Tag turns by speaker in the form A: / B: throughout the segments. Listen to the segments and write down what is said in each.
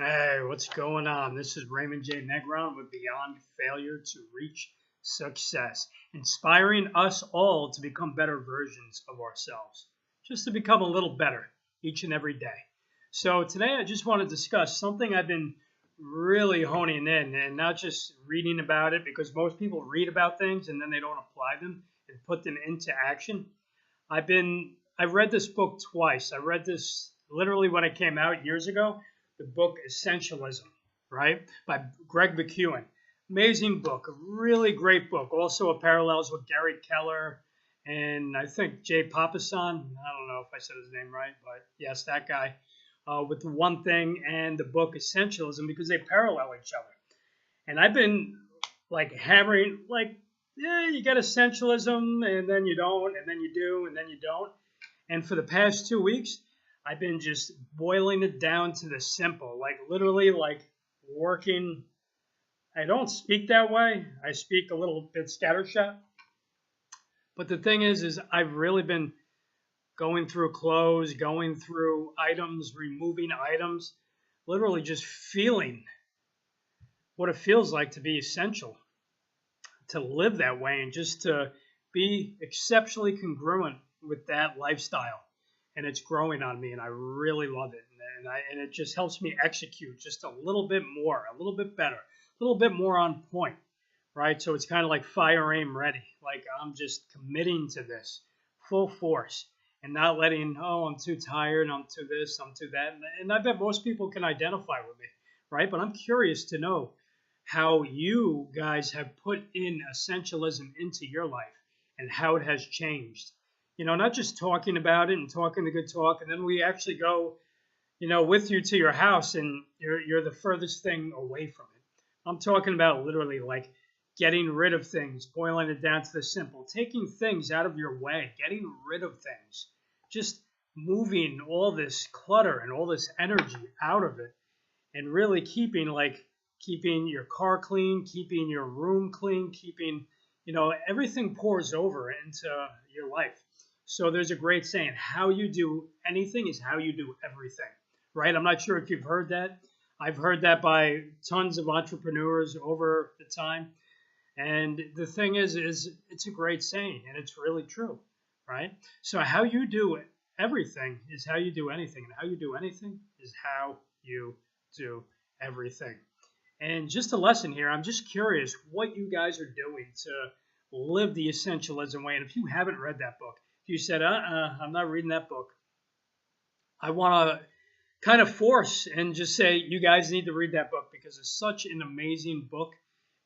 A: Hey, what's going on? This is Raymond J. Negron with Beyond Failure to Reach Success, inspiring us all to become better versions of ourselves, just to become a little better each and every day. So today I just want to discuss something I've been really honing in, and not just reading about it, because most people read about things and then they don't apply them and put them into action. I've read this book twice. I read this literally when it came out years ago. The book Essentialism, right, by Greg Mckeon. Amazing book, a really great book. Also, it parallels with Gary Keller and I think Jay Papasan. I don't know if I said his name right, but yes, that guy. With the One Thing and the book Essentialism, because they parallel each other. And I've been like hammering, like, yeah, you got essentialism, and then you don't, and then you do, and then you don't. And for the past 2 weeks, I've been just boiling it down to the simple, like literally like working. I don't speak that way. I speak a little bit scattershot. But the thing is I've really been going through clothes, going through items, removing items, literally just feeling what it feels like to be essential, to live that way, and just to be exceptionally congruent with that lifestyle. And it's growing on me, and I really love it. And it just helps me execute just a little bit more, a little bit better, a little bit more on point, right? So it's kind of like fire, aim, ready. Like I'm just committing to this full force and not letting, oh, I'm too tired, I'm too this, I'm too that. And I bet most people can identify with me, right? But I'm curious to know how you guys have put in essentialism into your life and how it has changed. You know, not just talking about it and talking the good talk, and then we actually go, you know, with you to your house, and you're the furthest thing away from it. I'm talking about literally like getting rid of things, boiling it down to the simple, taking things out of your way, getting rid of things, just moving all this clutter and all this energy out of it, and really keeping your car clean, keeping your room clean, keeping, you know, everything pours over into your life. So there's a great saying, how you do anything is how you do everything, right? I'm not sure if you've heard that. I've heard that by tons of entrepreneurs over the time. And the thing is it's a great saying, and it's really true, right? So how you do everything is how you do anything, and how you do anything is how you do everything. And just a lesson here, I'm just curious what you guys are doing to live the essentialism way. And if you haven't read that book, if you said, I'm not reading that book, I want to kind of force and just say, you guys need to read that book, because it's such an amazing book.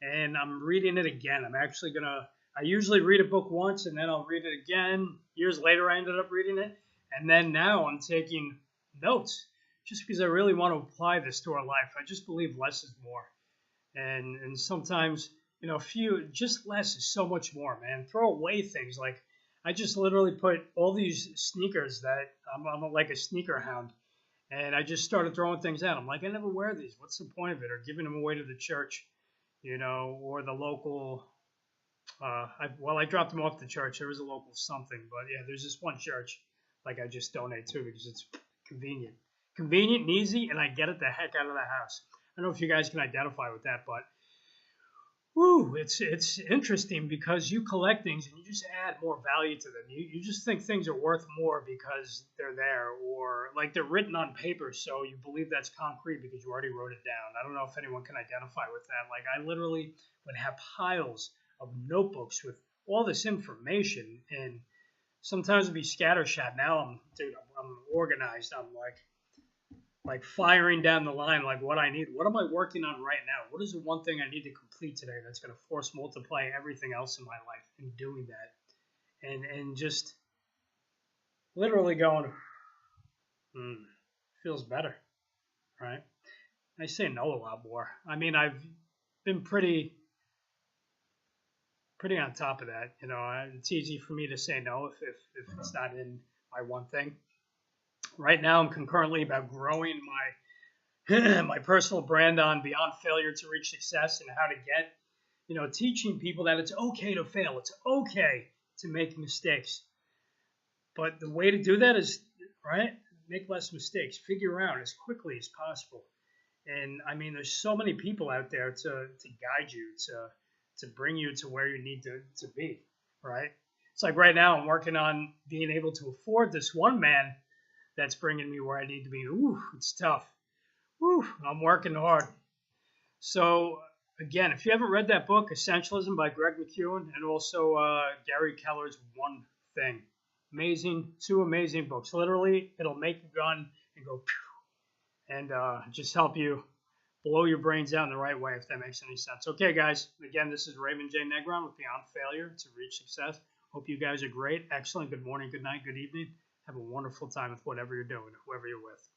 A: And I'm reading it again. I usually read a book once and then I'll read it again. Years later, I ended up reading it. And then now I'm taking notes just because I really want to apply this to our life. I just believe less is more. And sometimes, you know, just less is so much more, man. Throw away things. Like, I just literally put all these sneakers that I'm like a sneaker hound, and I just started throwing things out. I'm like, I never wear these. What's the point of it? Or giving them away to the church, you know, or the local. I dropped them off to church. There was a local something, but yeah, there's this one church like I just donate to because it's convenient and easy, and I get it the heck out of the house. I don't know if you guys can identify with that, but it's interesting because you collect things and you just add more value to them. You just think things are worth more because they're there, or like they're written on paper, so you believe that's concrete because you already wrote it down. I don't know if anyone can identify with that. Like, I literally would have piles of notebooks with all this information, and sometimes it'd be scattershot. Now I'm organized. I'm like firing down the line, like what I need. What am I working on right now? What is the one thing I need to complete today that's going to force multiply everything else in my life? And doing that, and just literally going, feels better, right? I say no a lot more. I mean, I've been pretty on top of that. You know, it's easy for me to say no if it's not in my one thing. Right now, I'm concurrently about growing my personal brand on Beyond Failure to Reach Success, and how to get, you know, teaching people that it's okay to fail. It's okay to make mistakes. But the way to do that is, right, make less mistakes. Figure out as quickly as possible And I mean, there's so many people out there to guide you, to bring you to where you need to be, right? It's like right now I'm working on being able to afford this one man that's bringing me where I need to be. Ooh, it's tough. Ooh, I'm working hard. So again, if you haven't read that book, Essentialism by Greg Mckeon, and also Gary Keller's One Thing, amazing, two amazing books. Literally, it'll make you gun and go pew, and just help you blow your brains out in the right way, if that makes any sense. Okay, guys, again, this is Raymond J. Negron with Beyond Failure to Reach Success. Hope you guys are great. Excellent. Good morning, good night, good evening. Have a wonderful time with whatever you're doing, whoever you're with.